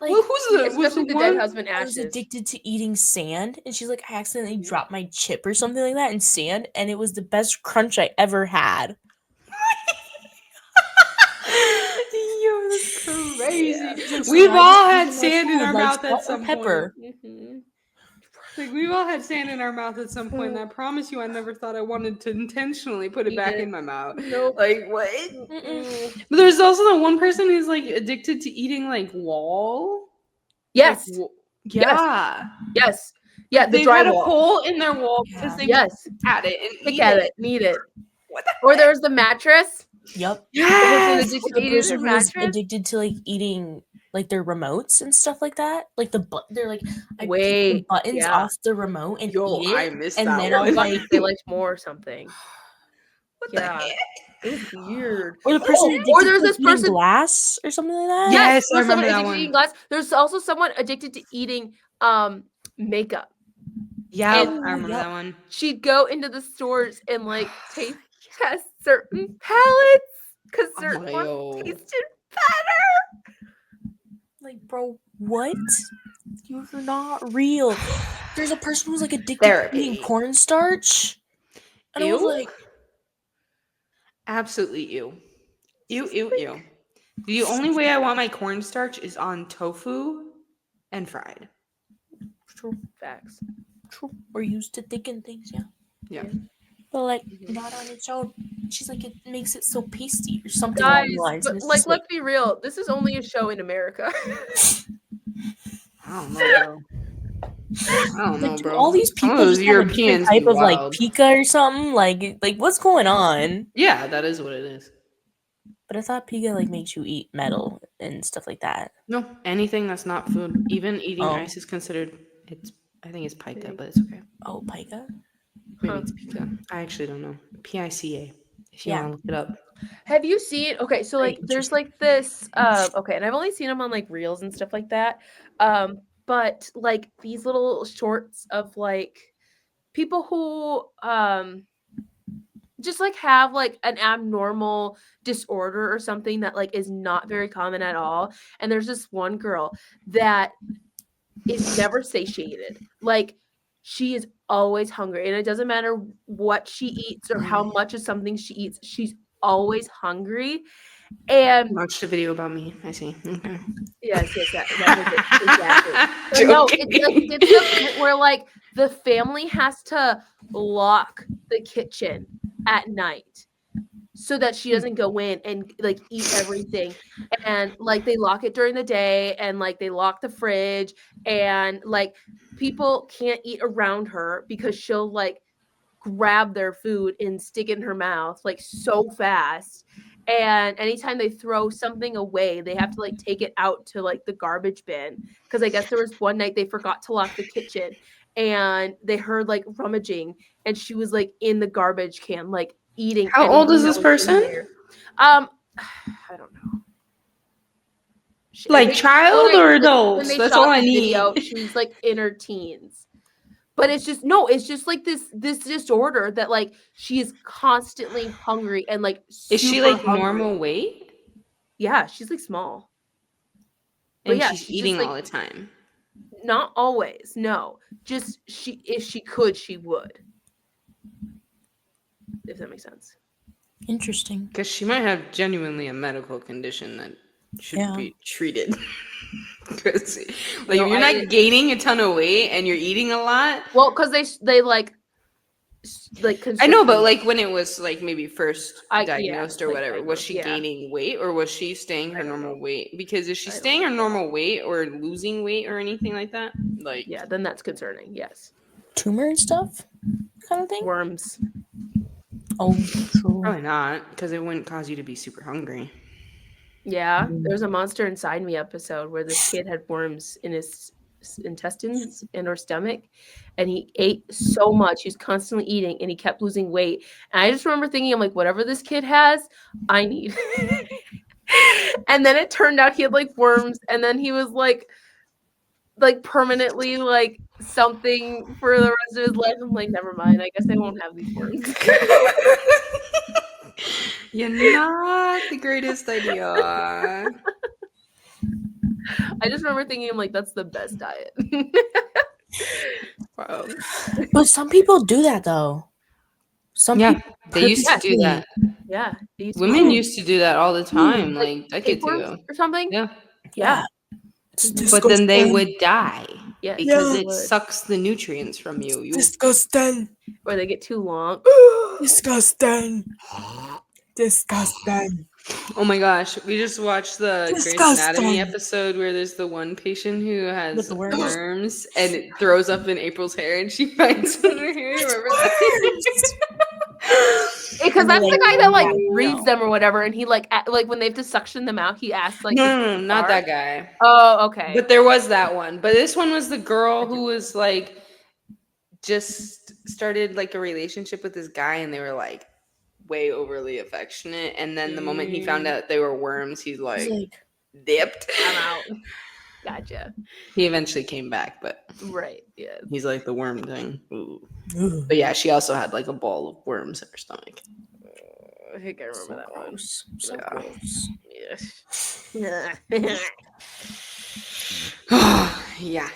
Like, Well, was Especially the the dead one? husband I was ashes. addicted to eating sand, and she's like, I accidentally dropped my chip or something like that in sand, and it was the best crunch I ever had. Yo, that's crazy. Yeah. We've "Why all just had use my sand in food, our like mouth at salt or some pepper?" point. Mhm. Like we've all had sand in our mouth at some point, and I promise you, I never thought I wanted to intentionally put it Eat back it. in my mouth. Nope. Like what? Mm-mm. But there's also the one person who's like addicted to eating like wall. Yes. Like, Yes. yeah. Yes. Yeah. Like, The they've had a drywall. hole in their wall because Yeah. they Yes. at it and Pick eat at it. it. Need it. What the Or there's the mattress. Yep. The person Yes. addicted to The eating their person who was mattress. addicted to like eating like their remotes and stuff like that. Like they're like, I pick the Wait. buttons Yeah. off the remote and Yo, eat I it, missed and that then Their I'll one. like, buttons, they liked more or something. What Yeah. the heck? It was weird. or the person addicted Or there's to this like, eating person. glass or something like that. Yes, I There's someone remember that addicted to one. eating glass. There's also someone addicted to eating makeup. Yeah, And I remember yep. that one. She'd go into the stores and like taste test certain palettes because certain ones yo. tasted better. Like, bro, what? You're not real. There's a person who's like addicted to eating Therapy. cornstarch. And I was Ew? like, Absolutely ew. Ew, ew, ew. The only way I want my cornstarch is on tofu and fried. true, Facts. true. Or used to thicken things, yeah. Yeah. But like, Mhm. not on its own. She's like, it makes it so pasty or something Guys, along the lines. but And it's like, just let's be real. This is only a show in America. I don't know, bro. I don't know, like, do bro. all these Some of people those just have a different Europeans type be of like wild. pica or something? Like what's going on? Yeah, that is what it is. But I thought pica like makes you eat metal and stuff like that. No, anything that's not food. Even eating Oh. ice is considered. I think it's pica, but it's okay. Oh, pica? Maybe it's pica. I actually don't know. PICA. If you Yeah. want to look it up. Have you seen? Okay, so Very like, there's interesting. like this. Okay, and I've only seen them on like reels and stuff like that. But like these little shorts of like people who just like have like an abnormal disorder or something that like is not very common at all. And there's this one girl that is never satiated. Like she is always hungry, and it doesn't matter what she eats or how much of something she eats. She's always hungry. And Watch the video about me. I see. Okay. yes, that was it. Exactly. But no, it's like it's the point where like the family has to lock the kitchen at night so that she doesn't go in and like eat everything. And like they lock it during the day, and like they lock the fridge, and like people can't eat around her because she'll like grab their food and stick it in her mouth like so fast. And anytime they throw something away, they have to like take it out to like the garbage bin. Because I guess there was one night they forgot to lock the kitchen, and they heard like rummaging, and she was like in the garbage can, like eating. How old is anything this that was in person? there. I don't know. Like child or adults? When they That's shot all I the video, need. she was like in her teens. But it's just like this disorder that like she is constantly hungry and like Is she super like hungry. normal weight? Yeah, she's like small. But And yeah, she's she's eating just, like, all the time. not always. No. Just if she could, she would. If that makes sense. Interesting. Because she might have genuinely a medical condition that should be treated. Because like if you're not gaining a ton of weight and you're eating a lot. Well, because they like I know, but like when it was like maybe first yeah, diagnosed or like whatever, was she gaining weight or was she staying her normal weight? Because if she's staying her normal weight or losing weight or anything like that, like yeah, then that's concerning. Yes. Tumor and stuff, kind of thing. Worms. Oh, true. Probably not, because it wouldn't cause you to be super hungry. Yeah, there's a Monster Inside Me episode where this kid had worms in his intestines and or stomach, and he ate so much. He was constantly eating, and he kept losing weight. And I just remember thinking, I'm like, whatever this kid has, I need. And then it turned out he had like worms, and then he was like permanently like something for the rest of his life. I'm like, never mind. I guess I won't have these worms. You're not the greatest idea. I just remember thinking, I'm like, that's the best diet. Wow. But some people do that though. Some Yeah, people they used to do that. Yeah, it used to Women be used to do that all the time, like decades tapeworms ago. or something. Yeah. Yeah. It's But then they disgusting. would die Yes, because they it would. sucks the nutrients from you. Disgusting. Or they get too long. Disgusting. Disgusting. Oh my gosh, we just watched the Grey's Anatomy episode where there's the one patient who has With the worms? worms and it throws up in April's hair and she finds it in her hair. You remember that? Because that's the guy that like No. reads them or whatever, and he like when they have to suction them out, he asks like, No, not that guy. Oh, okay. But there was that one. But this one was the girl who was like just started like a relationship with this guy and they were like way overly affectionate. And then the moment he found out they were worms, he's like dipped. I'm out. Gotcha. He eventually came back, but right, yeah. He's like the worm thing. Ooh. But yeah, she also had like a ball of worms in her stomach. I think I remember that one. So gross. Yeah. Yeah.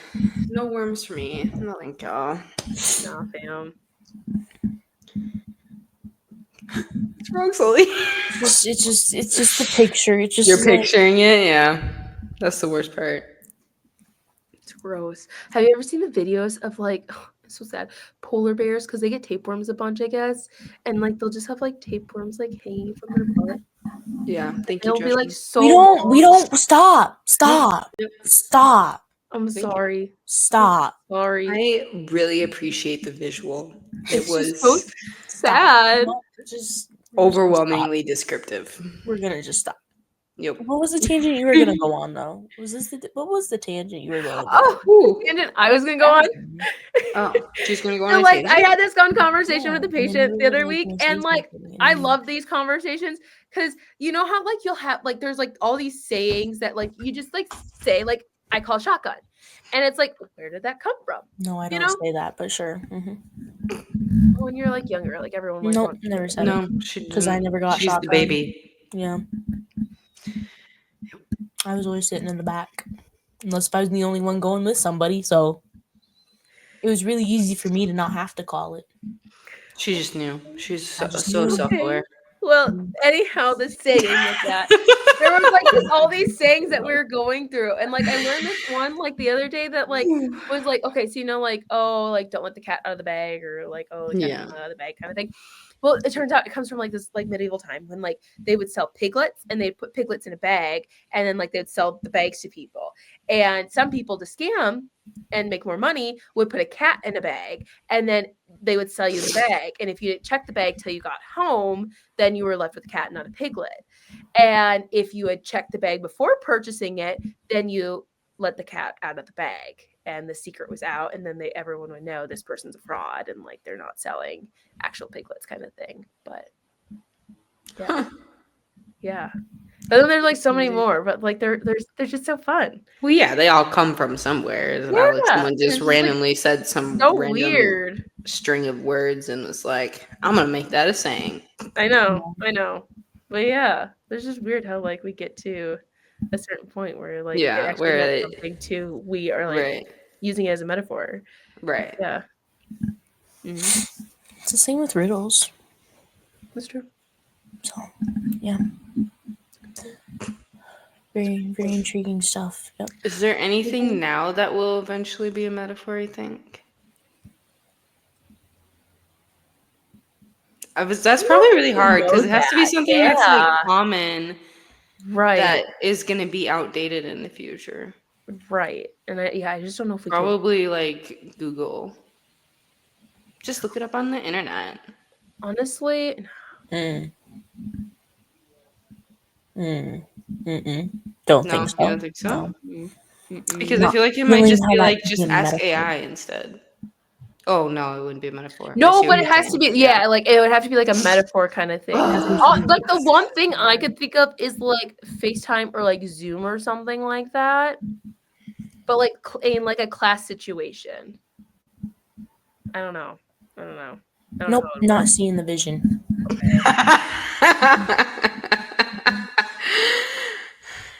No worms for me. No thank y'all. Nah, fam. What's wrong, Sully? It's just the picture. It's just You're picturing it, yeah. That's the worst part. It's gross. Have you ever seen the videos of like it's so sad polar bears because they get tapeworms a bunch, I guess, and like they'll just have like tapeworms like hanging from their butt. Yeah, thank you. It'll be like so. We don't stop. I'm sorry. Stop. Sorry. I really appreciate the visual. It was so sad. Just overwhelmingly descriptive. We're gonna just stop. Yep. What was the tangent you were gonna go on though? What was the tangent you were going? Oh, tangent I was gonna go on. Oh, she's gonna go on. So, like, I had this conversation with the patient the other week, and like, I love these conversations because you know how like you'll have like there's like all these sayings that like you just like say like I call shotgun, and it's like where did that come from? No, I don't say that, but sure. When you're like younger, like everyone. Like, nope, never said it. Because I never got she's shotgun. the baby. Yeah. I was always sitting in the back, unless if I was the only one going with somebody. So it was really easy for me to not have to call it. She just knew. She's so knew. self-aware. Well, anyhow, the saying with that, there was like just all these sayings that we were going through, and like I learned this one like the other day that like was like okay, so you know like oh like don't let the cat out of the bag or like oh the cat out of the bag kind of thing. Well, it turns out it comes from like this like medieval time when like they would sell piglets and they'd put piglets in a bag and then like they'd sell the bags to people. And some people to scam and make more money would put a cat in a bag and then they would sell you the bag. And if you didn't check the bag till you got home, then you were left with a cat, not a piglet. And if you had checked the bag before purchasing it, then you let the cat out of the bag and the secret was out. And then everyone would know this person's a fraud and like they're not selling actual piglets kind of thing. But yeah. Yeah. But then there's like so many more, but like they're just so fun. Well, yeah, they all come from somewhere. It's not like someone just randomly said some random weird string of words and was like, I'm gonna make that a saying. I know. But yeah, it's just weird how like we get to a certain point where like it actually meant something to we are like using it as a metaphor. Right. Yeah. Mm-hmm. It's the same with riddles. That's true. So yeah. Very, very intriguing stuff. Yep. Is there anything now that will eventually be a metaphor, you think? That's probably really hard because it has to be something that's like common, right? That is going to be outdated in the future, right? And I just don't know if we probably like Google. Just look it up on the internet. Honestly, Mm. Don't No, think you so. don't think so? No. Because I Not feel like it might feeling just how be that like, could be just a ask metaphor. AI instead. Oh, no, it wouldn't be a metaphor. I no, see what but it you're has to saying. be like it would have to be like a metaphor kind of thing. That's what she Like the thinks. one thing I could think of is like FaceTime or like Zoom or something like that. But like in like a class situation. I don't know. I don't know. I don't know Nope, how it not works. seeing the vision.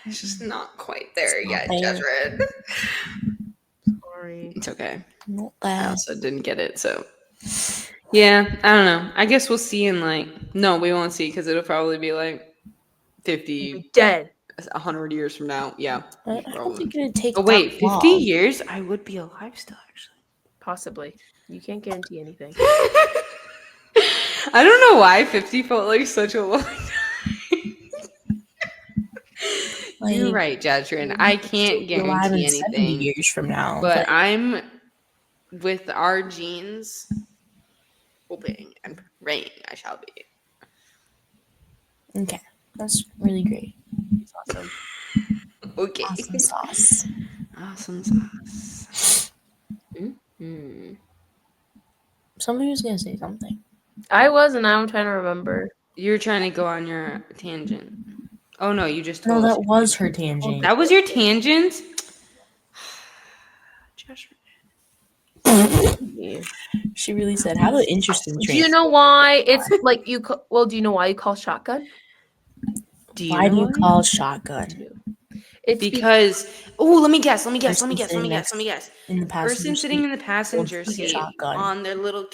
It's just not quite It's there not yet, there. Jasmine. Sorry. It's okay. Not I bad. also didn't get it, so. Yeah, I don't know. I guess we'll see in like. No, we won't see because it'll probably be like You'll 50, be dead. 100 years from now. Yeah. I don't think it'd take Oh, that wait, 50 long. years? I would be alive still, actually. Possibly. You can't guarantee anything. I don't know why 50 felt like such a long time. You're Like, right, Jadrin. I can't be alive guarantee in 70 anything, years from now. but Like, I'm with our genes hoping and praying I shall be. okay, that's really great. It's awesome. Okay. Awesome sauce. Awesome sauce. Mm. Somebody was gonna say something. I was, and now I'm trying to remember. You're trying to go on your tangent. Oh no, you just No, told us. that was her tangent. That was your tangent? Josh. Yeah. She really said, "Have an interesting Do you train." know why it's like you? Well, do you know why you call shotgun? Do you Why know do you why? call shotgun? It's Because let me guess. Person sitting next in the passenger Person sitting seat in the passenger holds the seat shotgun. on their little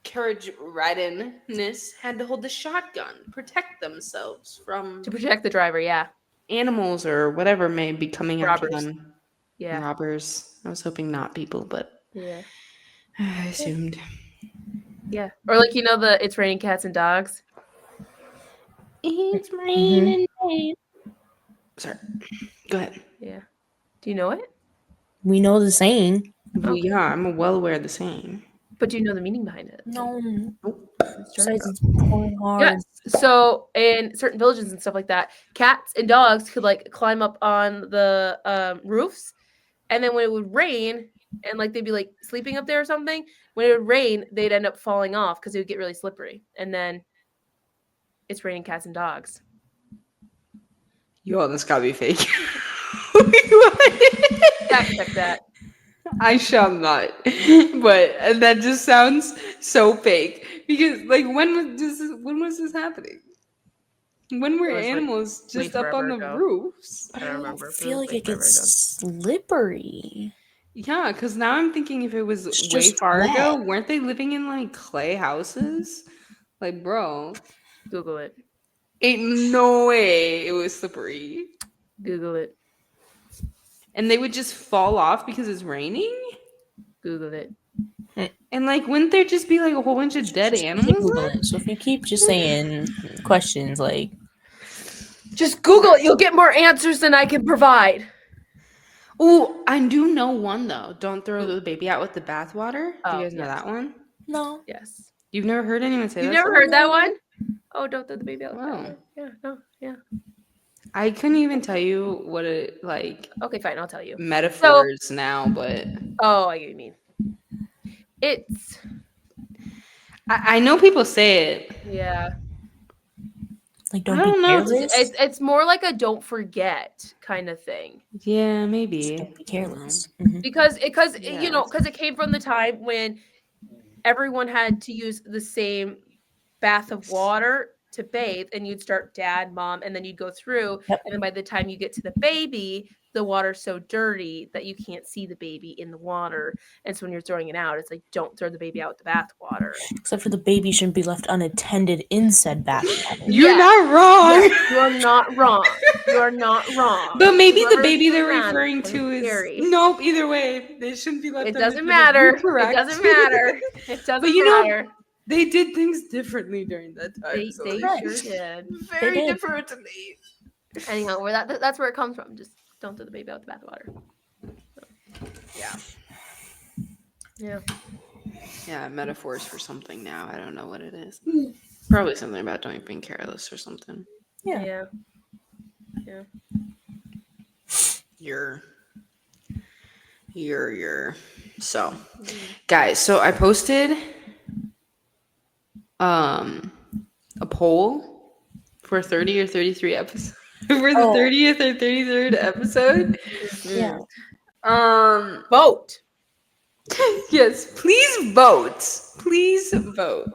carriage readiness had to hold the shotgun, protect themselves from to protect the driver. Yeah, animals or whatever may be coming after robbers. them. Yeah, Robbers. I was hoping not people, but yeah, I assumed. yeah. Or like the It's Raining Cats and Dogs. It's Mhm. raining. Sorry. Go ahead. Yeah. Do you know it? We know the saying. Well, yeah, I'm well aware of the saying. But do you know the meaning behind it? No. Let's turn it Besides, up. it's pouring hard. Yes. So in certain villages and stuff like that, cats and dogs could like climb up on the roofs, and then when it would rain, and like they'd be like sleeping up there or something, when it would rain, they'd end up falling off because it would get really slippery. And then it's raining cats and dogs. Yo, this gotta be fake. What? Fact check that. I shall not. But that just sounds so fake. Because like when was this happening? When were It was like animals way just up on forever the ago. roofs? But I I don't don't remember. But it feel was like way it forever gets ago. slippery. Yeah, because now I'm thinking if it was It's way just far ago, wet. weren't they living in like clay houses? Like, bro, Google it. ain't no way it was slippery. Google it. And they would just fall off because it's raining? Google it. And like, wouldn't there just be like a whole bunch of dead Just animals Google left? it. So if you keep just saying questions like, Just Google it. You'll get more answers than I can provide. Oh, I do know one though. Don't throw the baby out with the bathwater. Do you Oh, guys know yes. that one? no. Yes. You've never heard anyone say You've that? never Before? heard that one? Oh, don't throw the baby out. Wow. Yeah, no, yeah. I couldn't even tell you what it like Okay, fine, I'll tell you. metaphors now, but Oh, I get what you mean. It's I know people say it. yeah. Like, I don't be don't know. careless. It's more like a don't forget kind of thing. Yeah, Just maybe. don't be careless. Mhm. Because Yeah. because it came from the time when everyone had to use the same bath of water to bathe, and you'd start dad, mom, and then you'd go through, Yep. and then by the time you get to the baby, the water's so dirty that you can't see the baby in the water. And so when you're throwing it out, it's like don't throw the baby out with the bath water. Except for the baby shouldn't be left unattended in said bathwater. You're Yes. not wrong. Yes, you are not wrong. You are not wrong. But maybe the Whoever's baby they're doing that referring is to is scary. nope. Either way, they shouldn't be left. It doesn't unattended. matter. You're It correct. doesn't matter. It doesn't But you matter. know, they did things differently during that time. They so they like, sure did. very did. differently. Anyhow, where that's where it comes from. Just don't throw the baby out the bathwater. Yeah. Yeah. Yeah, metaphors for something now. I don't know what it is. Probably something about don't being careless or something. Yeah. Yeah. You're. So, guys, so I posted a poll for 30 or 33 episodes for the 30th or 33rd episode. Yeah. Vote. Yes, please vote. Please vote.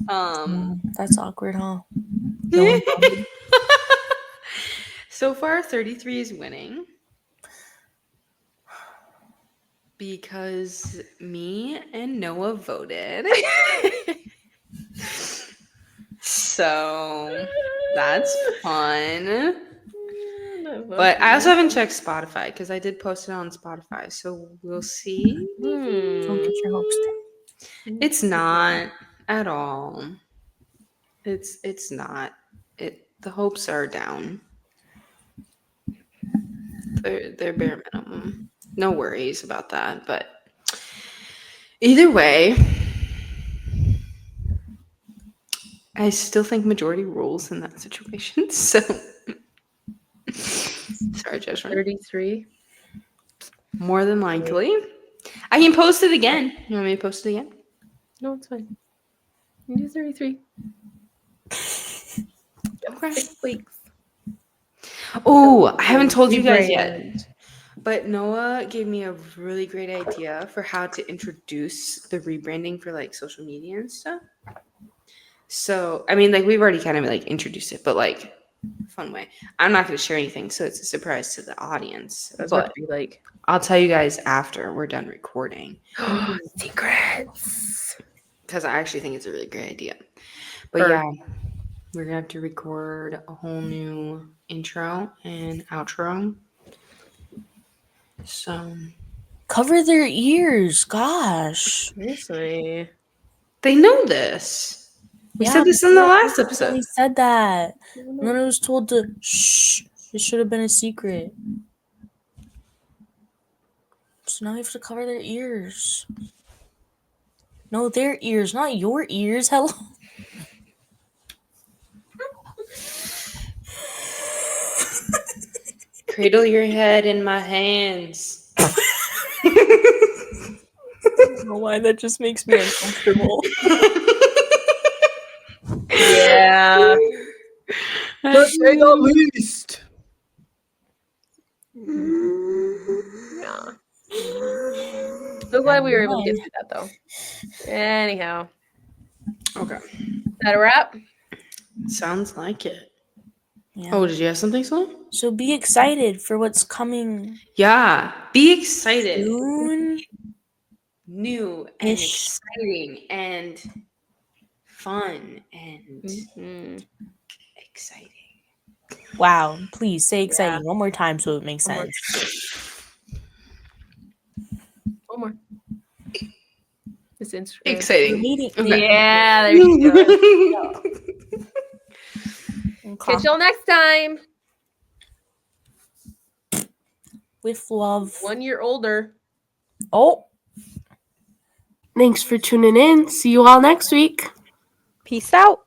That's awkward, huh? No one voted. So far 33 is winning because me and Noah voted. So that's fun. But I also haven't checked Spotify because I did post it on Spotify. So we'll see. Don't get your hopes down. It's not at all. It's not. The hopes are down. They're bare minimum. No worries about that. But either way, I still think majority rules in that situation. So sorry, Joshua. 33. More than likely. I can post it again. You want me to post it again? No, it's fine. You do 33. Okay. 6 weeks. Oh, I haven't told you guys yet. Rebrand. But Noah gave me a really great idea for how to introduce the rebranding for like social media and stuff. So, I mean, like we've already kind of like introduced it, but like fun way. I'm not going to share anything, so it's a surprise to the audience. That's what But it'd be like. I'll tell you guys after we're done recording Secrets. because I actually think it's a really great idea. But yeah, we're gonna have to record a whole new intro and outro. So Cover their ears, gosh. Seriously. they know this. We said this in the last episode. We said that. And then I was told to shh. It should have been a secret. So now you have to cover their ears. No, their ears, not your ears. Hello. Cradle your head in my hands. I don't know why that just makes me uncomfortable. Yeah. To say the least. Yeah. So glad we were able to get through that though. Anyhow. Okay. Is that a wrap? Sounds like it. Yeah. Oh, did you have something, Sloan? So be excited for what's coming Yeah. Be excited. soon. New and exciting and fun and exciting. Wow. Please say exciting one more time so it makes One more. sense. One more. It's Instagram. Exciting. Okay. Yeah, there you go. Catch y'all next time. With love. 1 year older. Oh. Thanks for tuning in. See you all next week. Peace out.